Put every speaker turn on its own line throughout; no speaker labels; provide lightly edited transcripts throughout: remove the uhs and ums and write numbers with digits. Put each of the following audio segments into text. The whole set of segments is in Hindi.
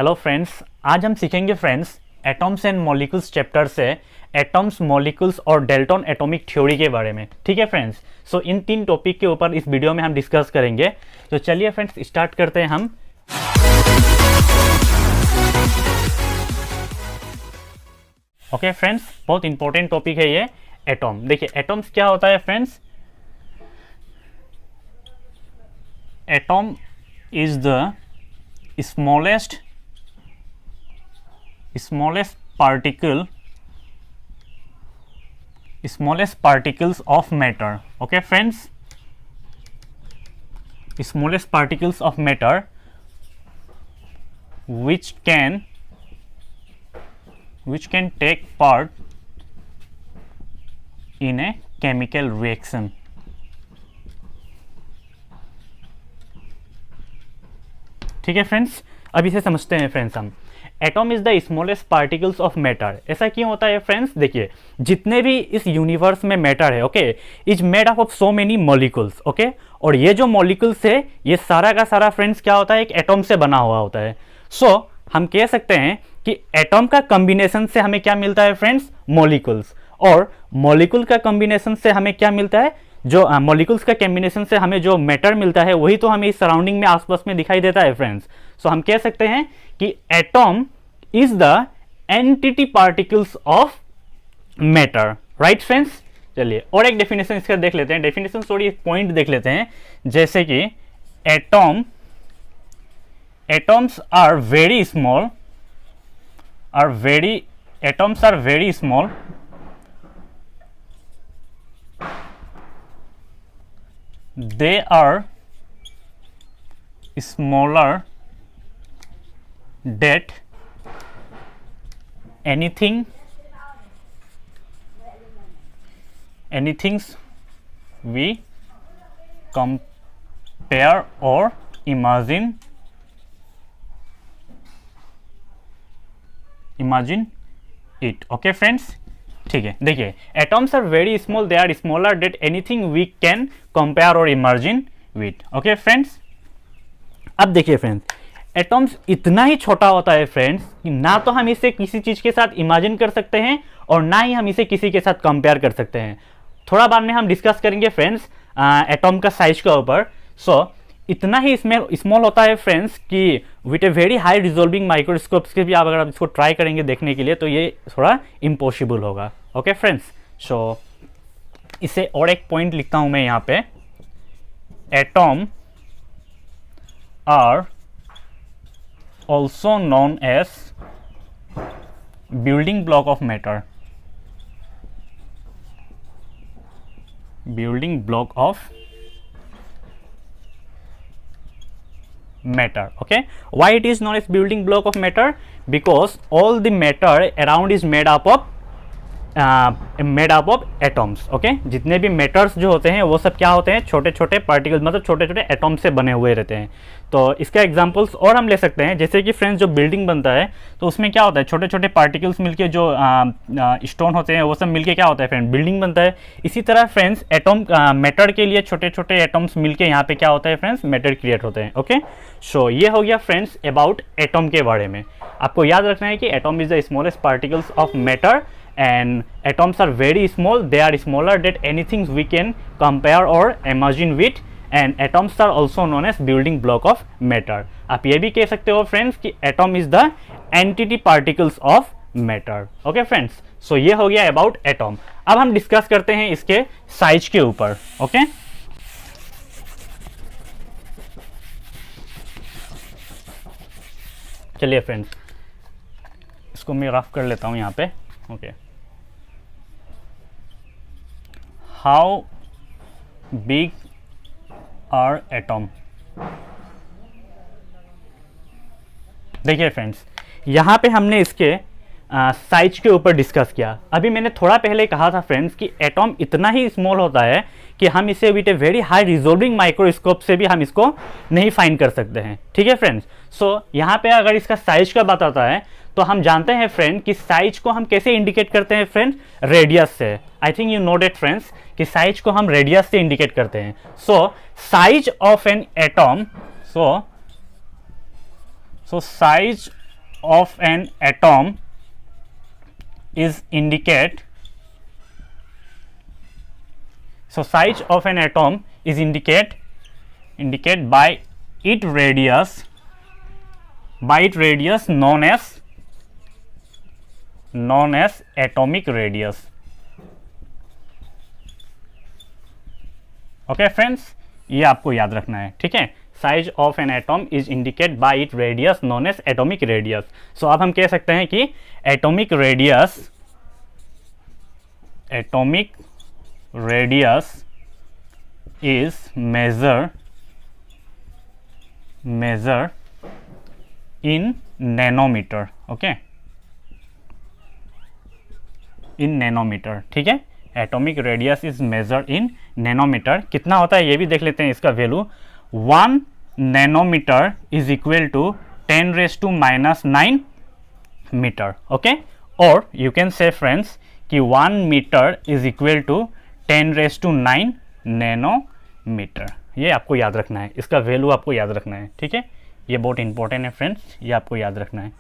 हेलो फ्रेंड्स, आज हम सीखेंगे friends atoms and molecules chapter से एटॉम्स, मॉलिक्यूल्स और डेल्टन एटॉमिक थ्योरी के बारे में। ठीक है फ्रेंड्स, सो इन तीन टॉपिक के ऊपर इस वीडियो में हम डिस्कस करेंगे। तो चलिए फ्रेंड्स स्टार्ट करते हैं हम। ओके फ्रेंड्स, बहुत इंपॉर्टेंट टॉपिक है ये एटॉम। देखिए एटॉम्स क्या होता है friends. Atom is the smallest particles of matter. Okay friends, smallest particles of matter which can take part in a chemical reaction. ठीक है फ्रेंड्स, अब इसे समझते हैं फ्रेंड्स हम। Atom is the smallest particles of matter. ऐसा क्यों होता है फ्रेंड्स? देखिए जितने भी इस यूनिवर्स में मैटर है, okay, is made up of so many molecules, okay, और ये जो मॉलिक्यूल्स है ये सारा का सारा फ्रेंड्स क्या होता है, एक एटॉम से बना हुआ होता है। सो हम कह सकते हैं कि एटॉम का कॉम्बिनेशन से हमें क्या मिलता है फ्रेंड्स, मॉलिक्यूल्स, और मॉलिक्यूल का कॉम्बिनेशन से हमें क्या मिलता है, जो मॉलिक्यूल्स का कॉम्बिनेशन से हमें जो मैटर मिलता है वही तो हमें इस सराउंडिंग में आसपास में दिखाई देता है फ्रेंड्स। सो हम कह सकते हैं कि atom is the entity particles of matter, right friends. चलिए और एक डेफिनेशन इसका देख लेते हैं। डेफिनेशन सॉरी एक पॉइंट देख लेते हैं, जैसे कि atoms are very small, atoms are very small they are smaller than anything we compare or imagine it. Okay friends, ठीक है। देखिए atoms are very small, they are smaller than anything we can compare और इमेजिन विथ। ओके फ्रेंड्स, अब देखिए फ्रेंड्स एटॉम्स इतना ही छोटा होता है फ्रेंड्स कि ना तो हम इसे किसी चीज के साथ इमेजिन कर सकते हैं और ना ही हम इसे किसी के साथ कंपेयर कर सकते हैं। थोड़ा बाद में हम डिस्कस करेंगे फ्रेंड्स एटॉम का साइज के ऊपर। सो इतना ही इसमें स्मॉल होता है फ्रेंड्स कि with a very high resolving microscopes के भी आप अगर इसको ट्राई करेंगे देखने के लिए तो ये थोड़ा इम्पॉसिबल होगा। ओके फ्रेंड्स, सो इसे और एक पॉइंट लिखता हूं मैं यहाँ पे। Atom are also known as building block of matter, building block of matter. Okay, why it is known as building block of matter? Because all the matter around is made up of atoms. Okay, जितने भी meters जो होते हैं वो सब क्या होते हैं, छोटे छोटे particles, मतलब छोटे छोटे atoms से बने हुए रहते हैं। तो इसका एग्जांपल्स और हम ले सकते हैं, जैसे कि फ्रेंड्स जो बिल्डिंग बनता है तो उसमें क्या होता है, छोटे छोटे पार्टिकल्स मिलके जो स्टोन होते हैं वो सब मिलके क्या होता है फ्रेंड, बिल्डिंग बनता है। इसी तरह फ्रेंड्स एटॉम मैटर के लिए छोटे छोटे एटम्स मिलके यहाँ पे क्या होता है फ्रेंड्स, मैटर क्रिएट होते हैं। ओके, सो ये हो गया फ्रेंड्स अबाउट एटॉम के बारे में। आपको याद रखना है कि atom is the smallest particles of matter and atoms are very small, they are smaller than anything we can compare or imagine with, and atoms are also known as building block of matter. आप ये भी कह सकते हो फ्रेंड्स कि atom is the entity particles of matter. okay friends, so ये हो गया अबाउट एटॉम। अब हम डिस्कस करते हैं इसके साइज के ऊपर। ओके, चलिए फ्रेंड्स इसको मैं रफ कर लेता हूं यहाँ पे। Okay, how big are atom. देखिए फ्रेंड्स यहाँ पे हमने इसके साइज के ऊपर डिस्कस किया। अभी मैंने थोड़ा पहले कहा था फ्रेंड्स कि एटॉम इतना ही स्मॉल होता है कि हम इसे with a very high resolving microscope से भी हम इसको नहीं फाइंड कर सकते हैं। ठीक है फ्रेंड्स, सो यहाँ पे अगर इसका साइज का बात आता है तो हम जानते हैं फ्रेंड कि साइज को हम कैसे इंडिकेट करते हैं फ्रेंड्स, रेडियस से। I think you know that friends कि साइज को हम रेडियस से इंडिकेट करते हैं। So size of an atom, so size of an atom is indicate, so size of an atom is indicate by its radius, known as atomic radius. Okay friends, ये आपको याद रखना है, ठीक है। Size of an atom is indicate by it radius known as atomic radius. So अब हम कह सकते हैं कि atomic radius is measure in nanometre, okay, in nanometre, ठीक है। Atomic radius is measure in nanometre. कितना होता है ये भी देख लेते हैं इसका value. 1 nanometre is equal to 10⁻⁹ metre, okay. और यू कैन से फ्रेंड्स कि 1 metre is equal to 10⁹ nanometre. ये आपको याद रखना है, इसका वैल्यू आपको याद रखना है, ठीक है। ये बहुत इंपॉर्टेंट है फ्रेंड्स, ये आपको याद रखना है।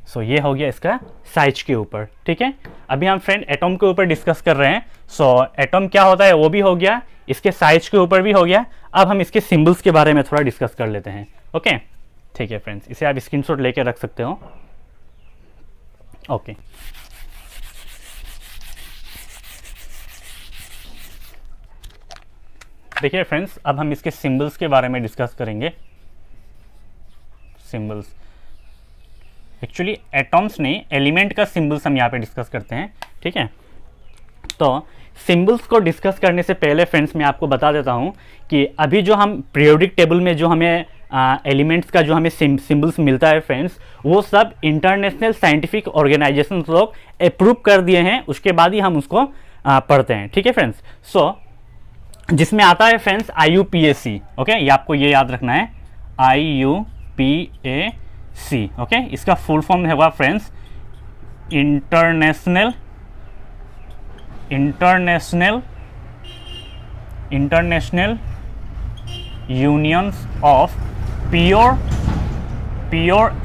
सो ये हो गया इसका साइज के ऊपर, ठीक है। अभी हम फ्रेंड एटॉम के ऊपर डिस्कस कर रहे हैं। सो एटॉम क्या होता है वो भी हो गया, इसके साइज के ऊपर भी हो गया। अब हम इसके सिंबल्स के बारे में थोड़ा डिस्कस कर लेते हैं, ओके, ठीक है फ्रेंड्स। इसे आप स्क्रीनशॉट लेके रख सकते हो, ओके। देखिए फ्रेंड्स, अब हम इसके सिंबल्स के बारे में डिस्कस करेंगे। सिंबल्स एक्चुअली एटॉम्स नहीं, एलिमेंट का सिंबल्स हम यहाँ पे डिस्कस करते हैं, ठीक है। तो सिंबल्स को डिस्कस करने से पहले फ्रेंड्स मैं आपको बता देता हूँ कि अभी जो हम पीरियोडिक टेबल में जो हमें एलिमेंट्स का जो हमें सिंबल्स मिलता है फ्रेंड्स, वो सब इंटरनेशनल साइंटिफिक ऑर्गेनाइजेशन लोग अप्रूव कर दिए हैं, उसके बाद ही हम उसको पढ़ते हैं, ठीक है फ्रेंड्स। सो जिसमें आता है फ्रेंड्स IUPAC, ओके, ये आपको ये याद रखना है, IUPAC, ओके। इसका फुल फॉर्म होगा friends international unions of pure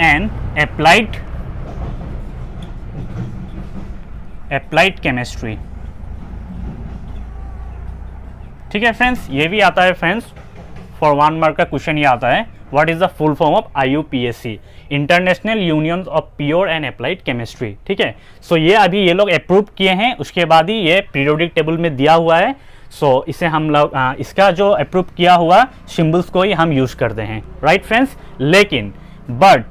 and applied chemistry, ठीक है फ्रेंड्स। ये भी आता है फ्रेंड्स, फॉर 1 मार्क का क्वेश्चन ये आता है, what is the full form of IUPAC, international union of pure and applied chemistry, ठीक है। सो ये अभी ये लोग अप्रूव किए हैं, उसके बाद ही ये पीरियोडिक टेबल में दिया हुआ है। सो इसे हम लोग इसका जो अप्रूव किया हुआ सिंबल्स को ही हम यूज करते हैं, राइट फ्रेंड्स। लेकिन बट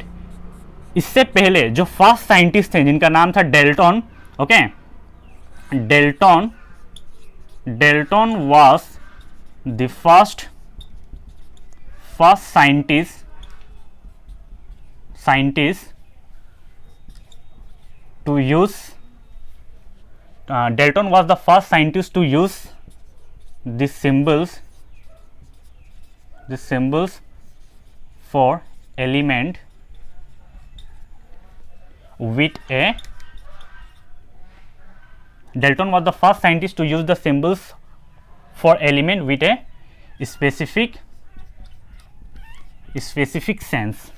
इससे पहले जो फर्स्ट साइंटिस्ट थे जिनका नाम था Dalton, okay, Dalton was the first scientist to use Dalton was the first scientist to use the symbols for element with a Dalton was the first scientist to use the symbols for element with a specific sense,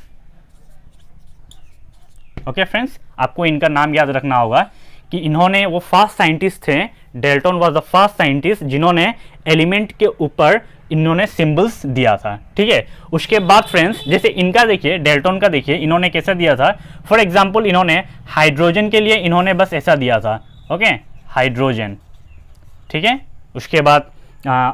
okay friends. आपको इनका नाम याद रखना होगा कि इन्होंने, वो फर्स्ट साइंटिस्ट थे, Dalton was the first scientist जिन्होंने एलिमेंट के ऊपर इन्होंने सिंबल्स दिया था, ठीक है। उसके बाद फ्रेंड्स जैसे इनका देखिए, डेल्टन का देखिए, इन्होंने कैसा दिया था। फॉर एग्जांपल इन्होंने हाइड्रोजन के लिए इन्होंने बस ऐसा दिया था, ओके, हाइड्रोजन, ठीक है। उसके बाद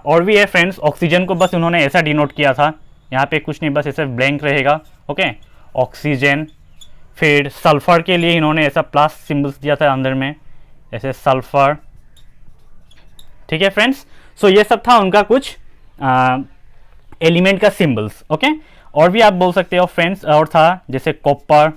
और भी है फ्रेंड्स, ऑक्सीजन को बस उन्होंने ऐसा डिनोट किया था, यहाँ पे कुछ नहीं, बस ऐसा ब्लैंक रहेगा, ओके, ऑक्सीजन। फिर सल्फर के लिए इन्होंने ऐसा प्लस सिंबल्स दिया था अंदर में, ऐसे सल्फर, ठीक है फ्रेंड्स। सो ये सब था उनका कुछ एलिमेंट का सिंबल्स, ओके। और भी आप बोल सकते हो फ्रेंड्स, और था जैसे कॉपर,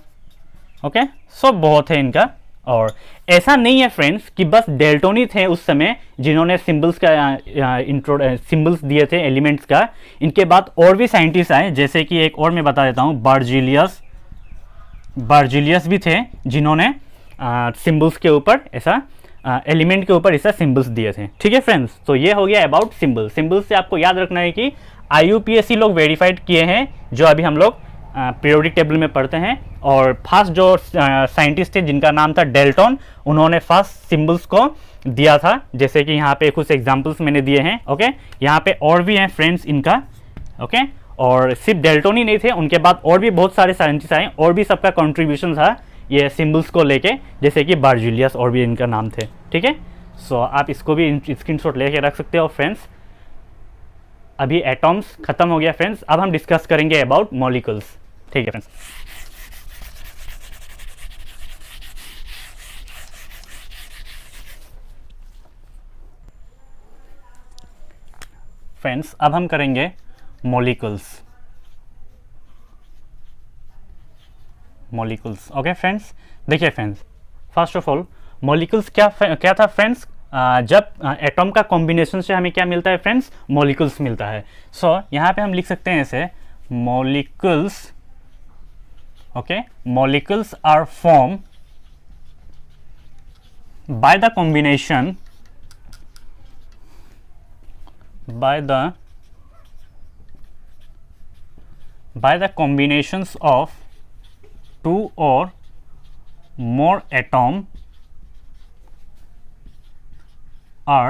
ओके। सो बहुत है इनका। और ऐसा नहीं है फ्रेंड्स कि बस डेल्टन ही थे उस समय जिन्होंने सिंबल्स का सिंबल्स दिए थे एलिमेंट्स का। इनके बाद और भी साइंटिस्ट आए, जैसे कि एक और मैं बता देता हूँ, बर्जिलियस भी थे जिन्होंने सिंबल्स के ऊपर ऐसा एलिमेंट के ऊपर ऐसा सिंबल्स दिए थे, ठीक है फ्रेंड्स। तो ये हो गया अबाउट सिंबल्स से आपको याद रखना है कि IUPAC लोग वेरीफाइड किए हैं, जो अभी हम लोग पीरियोडिक टेबल में पढ़ते हैं। और फर्स्ट जो साइंटिस्ट थे जिनका नाम था डेल्टन, उन्होंने फर्स्ट सिंबल्स को दिया था, जैसे कि यहाँ पे कुछ एग्जांपल्स मैंने दिए हैं। ओके, यहाँ पे और भी हैं फ्रेंड्स इनका। ओके, और सिर्फ डेल्टन ही नहीं थे, उनके बाद और भी बहुत सारे साइंटिस्ट आए और भी सबका कंट्रीब्यूशन था ये सिंबल्स को लेके, जैसे कि बार्जुलियस और भी इनका नाम थे। ठीक है, सो आप इसको भी स्क्रीनशॉट लेके रख सकते हो फ्रेंड्स। अभी एटॉम्स खत्म हो गया फ्रेंड्स, अब हम डिस्कस करेंगे अबाउट मॉलिक्यूल्स। ठीक है फ्रेंड्स, अब हम करेंगे मॉलिक्यूल्स। ओके फ्रेंड्स, देखिए friends, first of all molecules क्या था फ्रेंड्स, जब एटॉम का कॉम्बिनेशन से हमें क्या मिलता है फ्रेंड्स, मॉलिक्यूल्स मिलता है। सो यहाँ पे हम लिख सकते हैं ऐसे, molecules. Okay, molecules are form by the combination by the combinations of two or more atom or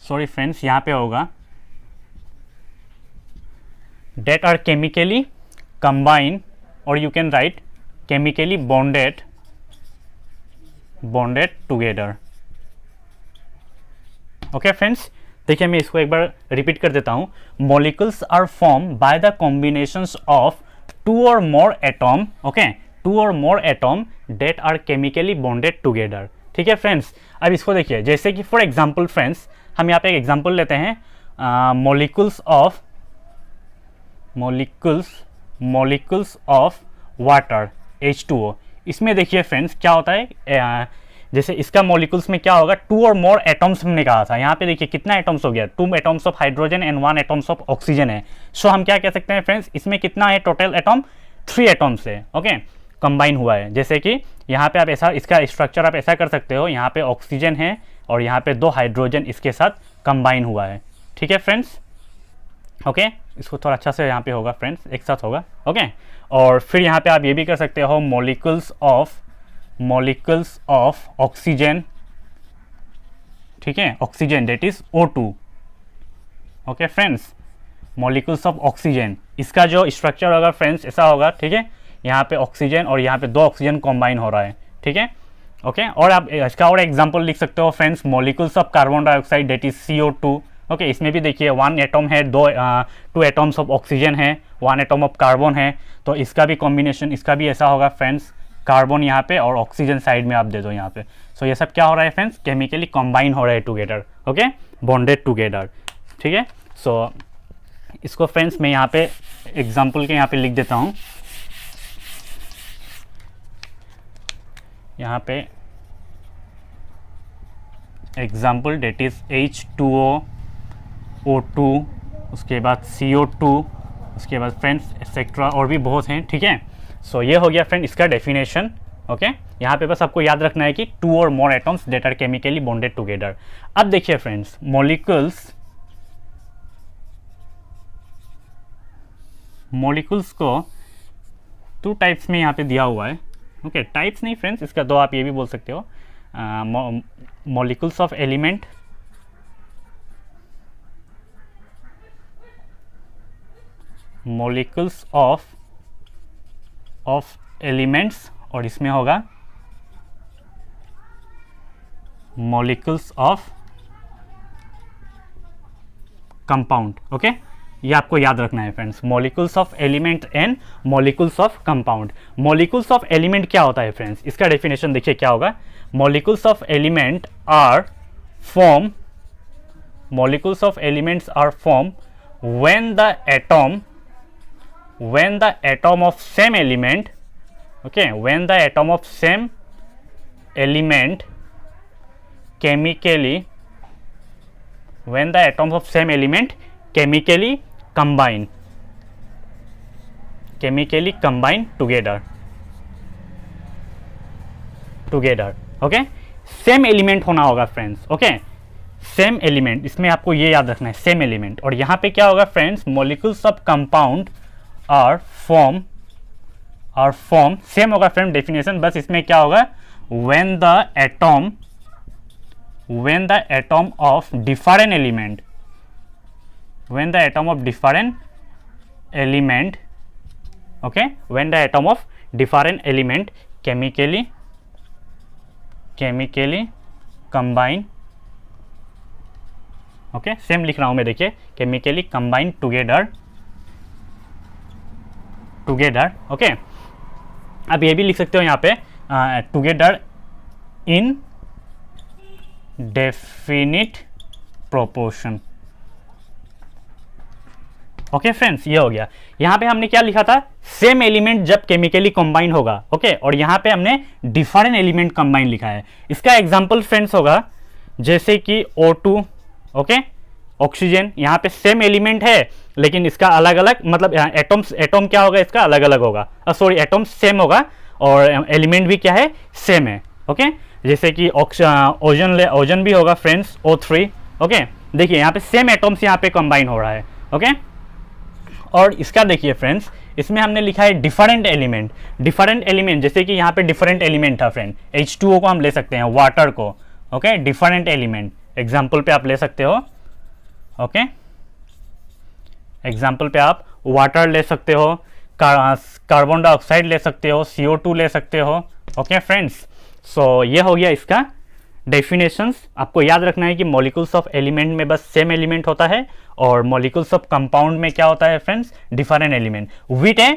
sorry friends, यहाँ पे होगा that are chemically combined, or you can write chemically bonded together। Okay friends, देखिए मैं इसको एक बार रिपीट कर देता हूं। Molecules are form by the combinations of two or more atom. Okay, two or more atom that are chemically bonded together. ठीक है फ्रेंड्स, अब इसको देखिए, जैसे कि फॉर एग्जांपल फ्रेंड्स, हम यहाँ पे एक एग्जांपल लेते हैं, मॉलिक्यूल्स ऑफ वाटर H2O। इसमें देखिए फ्रेंड्स क्या होता है, जैसे इसका मॉलिक्यूल्स में क्या होगा, टू और मोर एटम्स हमने कहा था। यहाँ पे देखिए कितना एटम्स हो गया, 2 atoms of hydrogen and 1 atoms of oxygen है। सो हम क्या कह सकते हैं फ्रेंड्स, इसमें कितना है टोटल एटम, 3 एटम्स है। ओके, कंबाइन हुआ है। जैसे कि यहाँ पे आप ऐसा, इसका स्ट्रक्चर आप ऐसा कर सकते हो, यहाँ पे ऑक्सीजन है और यहाँ पे 2 हाइड्रोजन इसके साथ कंबाइन हुआ है। ठीक है फ्रेंड्स, ओके, इसको थोड़ा अच्छा से यहाँ पे होगा फ्रेंड्स, एक साथ होगा। ओके, और फिर यहाँ पे आप ये भी कर सकते हो, मॉलिक्यूल्स ऑफ ऑक्सीजन। ठीक है, oxygen that is O2। Okay friends, molecules of oxygen, इसका जो स्ट्रक्चर होगा फ्रेंड्स ऐसा होगा। ठीक है, यहाँ पे ऑक्सीजन और यहाँ पे 2 ऑक्सीजन कॉम्बाइन हो रहा है। ठीक है, ओके, और आप इसका और एग्जांपल लिख सकते हो friends, molecules of carbon dioxide that is CO2। Okay, इसमें भी देखिए 1 एटम है, 2 एटम्स ऑफ ऑक्सीजन है, 1 एटम ऑफ कार्बन है, तो इसका भी कॉम्बिनेशन, इसका भी ऐसा होगा फ्रेंड्स, कार्बन यहाँ पे और ऑक्सीजन साइड में आप दे दो यहाँ पे। सो ये सब क्या हो रहा है फ्रेंड्स, केमिकली कंबाइन हो रहा है टुगेदर। Okay, bonded together. ठीक है, सो इसको फ्रेंड्स मैं यहाँ पे एग्जांपल के यहाँ पे लिख देता हूँ। यहाँ पे example date is H2O, O2, उसके बाद CO2, उसके बाद फ्रेंड्स एक्सेट्रा और भी बहुत हैं। ठीक है, सो ये हो गया फ्रेंड इसका डेफिनेशन। ओके, यहाँ पे बस आपको याद रखना है कि 2 or more atoms that are chemically bonded together. अब देखिए फ्रेंड्स, मॉलिक्यूल्स को 2 टाइप्स में यहाँ पे दिया हुआ है। ओके, टाइप्स नहीं फ्रेंड्स, इसका 2 आप ये भी बोल सकते हो, molecules of element, molecules of elements, और इसमें होगा मॉलिक्यूल्स ऑफ कंपाउंड। ओके, ये आपको याद रखना है friends, molecules of element and molecules of compound. Molecules of element क्या होता है फ्रेंड्स, इसका डेफिनेशन देखिए क्या होगा, molecules of element are form when the atom of same element, okay, when the atom of same element chemically combine together। Okay, same element होना होगा फ्रेंड्स। ओके, सेम एलिमेंट, इसमें आपको ये याद रखना है सेम एलिमेंट। और यहाँ पे क्या होगा friends, molecules of compound are form same होगा फ्रेंड डेफिनेशन, बस इसमें क्या होगा when the atom of different element okay, when the atom of different element chemically combine, okay same लिख रहा हूं मैं, देखिए केमिकली कंबाइन टुगेदर, ओके। आप ये भी लिख सकते हो यहाँ पे together in definite proportion, okay friends, ये हो गया। यहाँ पे हमने क्या लिखा था, सेम एलिमेंट जब केमिकली कंबाइन होगा, ओके, और यहाँ पे हमने डिफरेंट एलिमेंट कंबाइन लिखा है। इसका एग्जांपल फ्रेंड्स होगा जैसे कि O2, ओके, ऑक्सीजन, यहाँ पे सेम एलिमेंट है लेकिन इसका अलग अलग, मतलब एटम क्या होगा, इसका अलग अलग होगा, सॉरी एटम सेम होगा और एलिमेंट भी क्या है, सेम है, ओके। जैसे कि ओजन भी होगा फ्रेंड्स O3, ओके। देखिए यहाँ पे सेम एटम्स यहाँ पे कंबाइन हो रहा है, ओके। और इसका देखिए फ्रेंड्स, इसमें हमने लिखा है डिफरेंट एलिमेंट, जैसे कि यहाँ पे डिफरेंट एलिमेंट था फ्रेंड, H2O को हम ले सकते हैं, वाटर को, ओके, डिफरेंट एलिमेंट एग्जाम्पल पे आप ले सकते हो, ओके। एग्जाम्पल पे आप वाटर ले सकते हो, कार्बन डाइऑक्साइड ले सकते हो, CO2 ले सकते हो, ओके फ्रेंड्स। सो ये हो गया इसका डेफिनेशंस। आपको याद रखना है कि मॉलिक्यूल्स ऑफ एलिमेंट में बस सेम एलिमेंट होता है और मॉलिक्यूल्स ऑफ कंपाउंड में क्या होता है फ्रेंड्स, डिफरेंट एलिमेंट। विट है,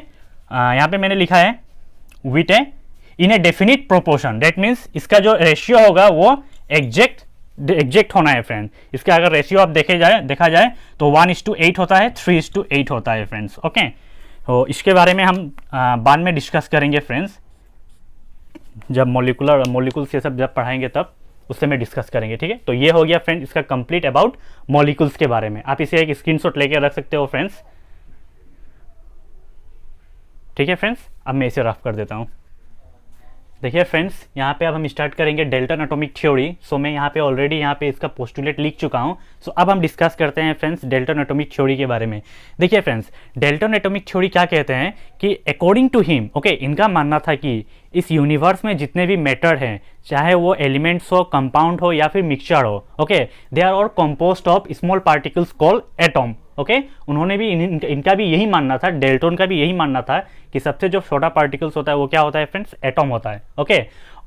यहाँ पे मैंने लिखा है विट है इन ए डेफिनिट प्रोपोर्शन, दैट मीन्स इसका जो रेशियो होगा वो एग्जैक्ट होना है फ्रेंड। इसका अगर रेशियो आप देखा जाए तो 1:8 होता है, 3:8 होता है फ्रेंड्स, ओके। तो इसके बारे में हम बाद में डिस्कस करेंगे फ्रेंड्स, जब मॉलिक्यूल्स ये सब जब पढ़ाएंगे तब उससे में डिस्कस करेंगे, ठीक है। तो ये हो गया फ्रेंड इसका कंप्लीट अबाउट मॉलिक्यूल्स के बारे में। आप इसे एक स्क्रीनशॉट लेके रख सकते हो फ्रेंड्स, ठीक है फ्रेंड्स। अब मैं इसे रफ कर देता हूँ। देखिए फ्रेंड्स, यहाँ पे अब हम स्टार्ट करेंगे डेल्टन एटॉमिक थ्योरी। सो मैं यहाँ पे ऑलरेडी यहाँ पे इसका पोस्टुलेट लिख चुका हूँ। सो अब हम डिस्कस करते हैं फ्रेंड्स डेल्टन एटॉमिक थ्योरी के बारे में। देखिए फ्रेंड्स, डेल्टन एटॉमिक थ्योरी क्या कहते हैं कि अकॉर्डिंग टू हिम, ओके, इनका मानना था कि इस यूनिवर्स में जितने भी मैटर हैं, चाहे वो एलिमेंट्स हो, कंपाउंड हो या फिर मिक्सचर हो, okay, they are all composed of small particles called atom, okay. उन्होंने भी इनका भी यही मानना था, डेल्टन का भी यही मानना था कि सबसे जो छोटा पार्टिकल्स होता है वो क्या होता है फ्रेंड्स, एटॉम होता है, ओके।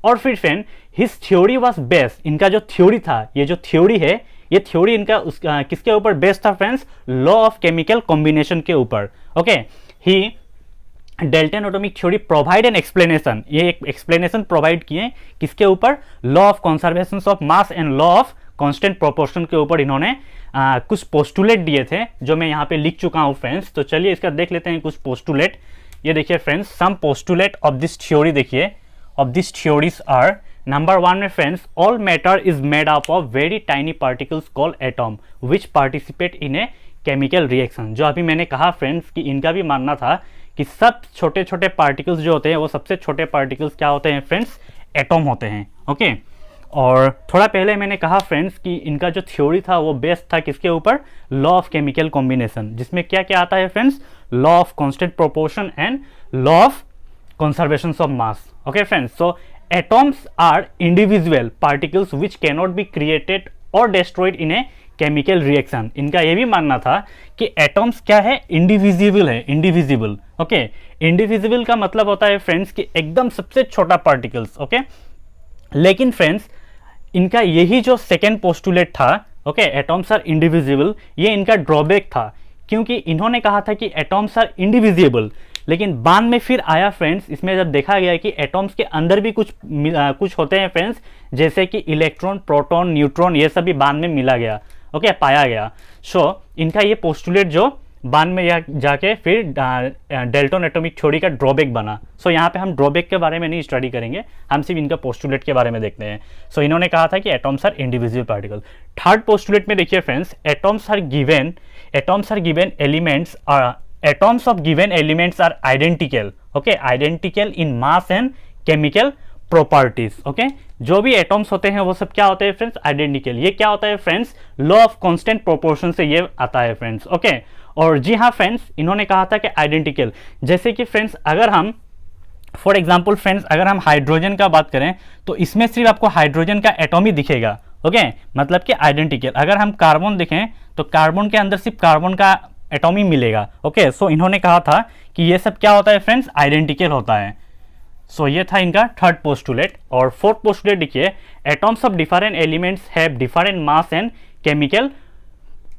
और फिर friend his theory was based, इनका जो थ्योरी था, ये जो थ्योरी है, ये थ्योरी इनका किसके ऊपर बेस्ड था friends, law of chemical combination के ऊपर, ओके। ही Dalton atomic theory provide an explanation, ये एक एक्सप्लेनेशन प्रोवाइड किए किसके ऊपर, law of conservation of mass and law of constant proportion के ऊपर इन्होंने कुछ पोस्टुलेट दिए थे जो मैं यहाँ पे लिख चुका हूँ फ्रेंड्स। तो चलिए इसका देख लेते हैं कुछ पोस्टुलेट। ये देखिए friends, some postulate of this theory, देखिए of this theories are, number 1 में friends, all matter is made up of very tiny particles called atom which participate in a chemical reaction. जो अभी मैंने कहा फ्रेंड्स कि इनका भी मानना था कि सब छोटे छोटे पार्टिकल्स जो होते हैं वो सबसे छोटे पार्टिकल्स क्या होते हैं फ्रेंड्स, एटॉम होते हैं, ओके। और थोड़ा पहले मैंने कहा फ्रेंड्स कि इनका जो थ्योरी था वो बेस्ड था किसके ऊपर, लॉ ऑफ केमिकल कॉम्बिनेशन, जिसमें क्या क्या आता है friends, law of constant proportion and law of conservation of mass, okay friends. So atoms are individual particles which cannot be created or destroyed in a chemical reaction. इनका ये भी मानना था कि एटॉम्स क्या है, इंडिविजिबल है, इंडिविजिबल, ओके। इंडिविजिबल का मतलब होता है फ्रेंड्स कि एकदम सबसे छोटा पार्टिकल्स, ओके। लेकिन फ्रेंड्स इनका यही जो सेकेंड पोस्टुलेट था, ओके, एटॉम्स आर इंडिविजिबल, ये इनका ड्रॉबैक था, क्योंकि इन्होंने कहा था कि एटॉम्स आर इंडिविजिबल, लेकिन बाद में फिर आया फ्रेंड्स, इसमें जब देखा गया कि एटॉम्स के अंदर भी कुछ होते हैं फ्रेंड्स, जैसे कि इलेक्ट्रॉन, प्रोटॉन, न्यूट्रॉन, ये सब भी बाद में मिला गया, ओके, पाया गया। सो इनका ये पोस्टुलेट जो बाद में जाके फिर डेल्टन एटॉमिक थ्योरी का ड्रॉबैक बना। सो यहाँ पे हम ड्रॉबैक के बारे में नहीं स्टडी करेंगे, हम सिर्फ इनका पोस्टुलेट के बारे में देखते हैं। सो इन्होंने कहा था कि atoms are individual particle. Third postulate में देखिए friends, atoms of given elements are identical, okay, identical in mass and chemical properties. Okay, जो भी एटॉम्स होते हैं वो सब क्या होते हैं फ्रेंड्स, आइडेंटिकल। ये क्या होता है friends, law of constant proportion से ये आता है फ्रेंड्स। ओके, और जी हाँ फ्रेंड्स, इन्होंने कहा था कि आइडेंटिकल, जैसे कि फ्रेंड्स अगर हम फॉर एग्जाम्पल फ्रेंड्स अगर हम हाइड्रोजन का बात करें तो इसमें सिर्फ आपको हाइड्रोजन का एटॉम ही दिखेगा। ओके, मतलब कि आइडेंटिकल। अगर हम कार्बन देखें तो कार्बन के अंदर सिर्फ कार्बन का एटॉम ही मिलेगा। ओके, सो इन्होंने कहा था कि ये सब क्या होता है फ्रेंड्स, आइडेंटिकल होता है। सो ये था इनका थर्ड पोस्टुलेट। और फोर्थ पोस्टुलेट देखिए, atoms of different elements have different mass and chemical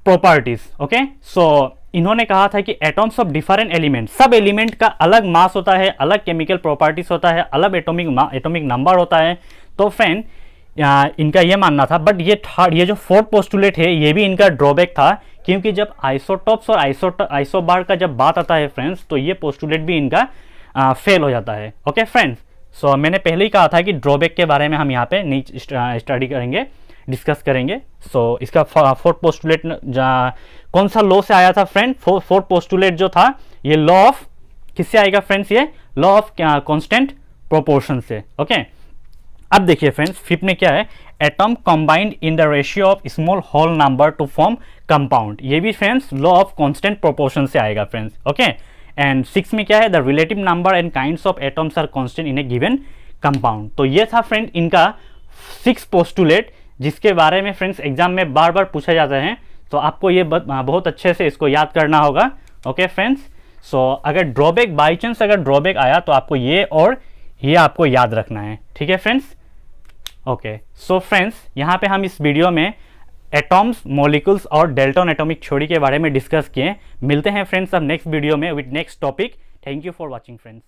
properties. Okay, so इन्होंने कहा था कि एटॉम्स ऑफ डिफरेंट एलिमेंट, सब एलिमेंट का अलग मास होता है, अलग केमिकल प्रॉपर्टीज होता है, अलग एटॉमिक नंबर होता है। तो फ्रेंड इनका ये मानना था, बट ये जो फोर्थ पोस्टुलेट है ये भी इनका ड्रॉबैक था, क्योंकि जब आइसोटॉप्स और आइसोबार का जब बात आता है फ्रेंड्स तो ये पोस्टुलेट भी इनका फेल हो जाता है। ओके फ्रेंड्स, सो मैंने पहले ही कहा था कि ड्रॉबैक के बारे में हम यहाँ पे नहीं स्टडी करेंगे, डिस्कस करेंगे। सो इसका फोर्थ पोस्टुलेट कौन सा लॉ से आया था फ्रेंड, फोर्थ पोस्टुलेट जो था ये लॉ ऑफ किससे आएगा फ्रेंड्स, ये लॉ ऑफ कांस्टेंट प्रोपोर्शन से। ओके, अब देखिए फ्रेंड्स फिफ्थ में क्या है, atom combined in the ratio of small whole number to form compound. ये भी friends law of constant proportion से आएगा फ्रेंड्स। ओके, एंड सिक्स में क्या है, the relative number and kinds of atoms are constant in a given compound. तो ये था फ्रेंड इनका 6 पोस्टुलेट, जिसके बारे में फ्रेंड्स एग्जाम में बार बार पूछा जाता है। तो आपको ये बहुत अच्छे से इसको याद करना होगा। ओके फ्रेंड्स, सो अगर ड्रॉबैक बाई चांस अगर ड्रॉबैक आया तो आपको ये और ये आपको याद रखना है। ठीक है फ्रेंड्स। ओके, सो फ्रेंड्स यहाँ पे हम इस वीडियो में एटॉम्स, मॉलिक्यूल्स और डेल्टन एटॉमिक थ्योरी के बारे में डिस्कस किए। मिलते हैं फ्रेंड्स अब नेक्स्ट वीडियो में with next topic. Thank you for watching friends.